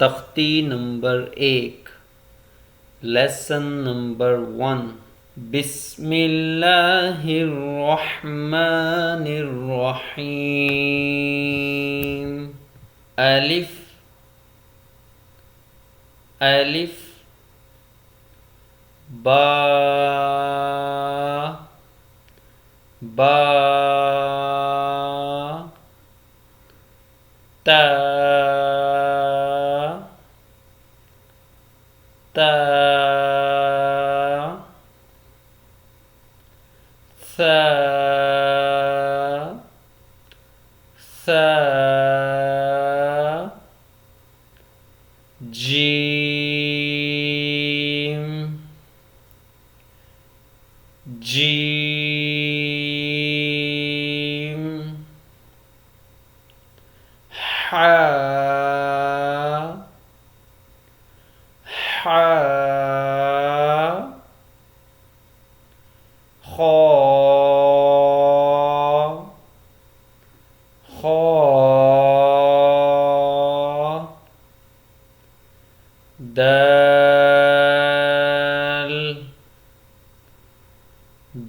तख्ती नंबर 1, lesson number 1। बिस्मिल्लाहिर्रहमानिर्रहीम। अलिफ अलिफ, बा बा, ता ता, सा सा, जीम जीम, हा हा, खा खा, दाल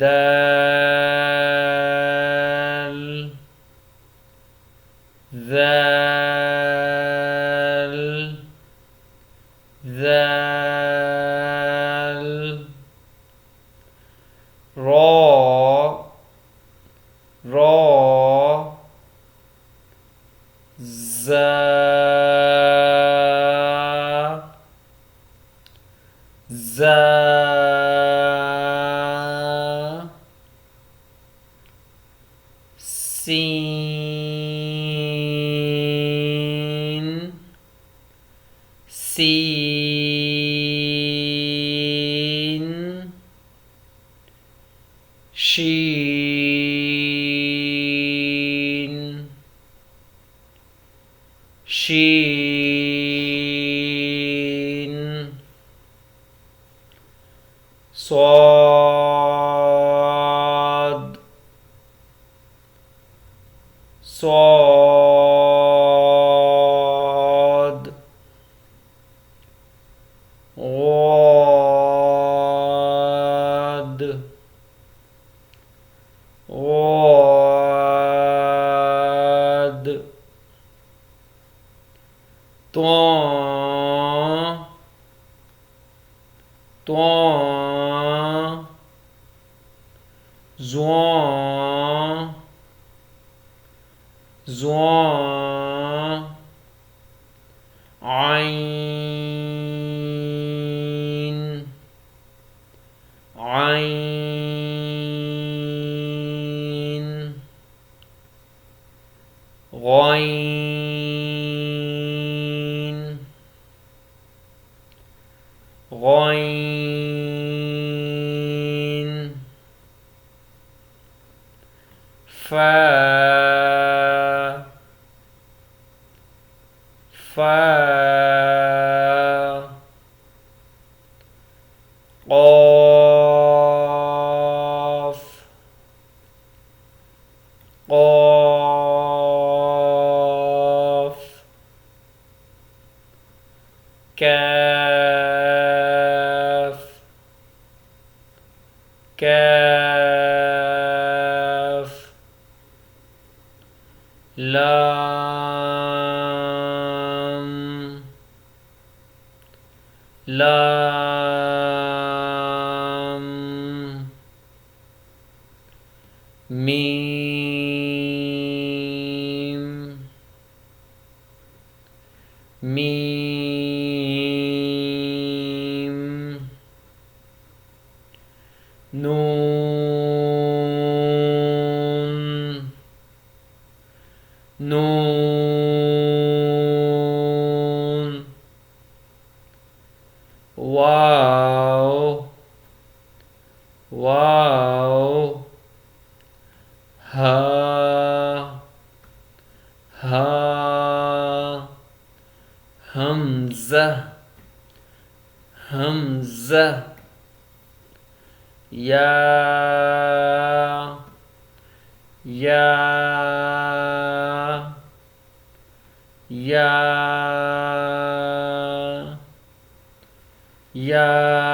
दाल, ذال ذال، را را، زا زا، سين سين، شين شين، صاد صاد، غاد غاد، طا طا، زوا زوا، عين عين، غين غين، فا فا، قاف قاف، كاف كاف، لام لام، ميم ميم، نون نون، واو واو، ها ها، همزة همزة، يا يا يا، Ya.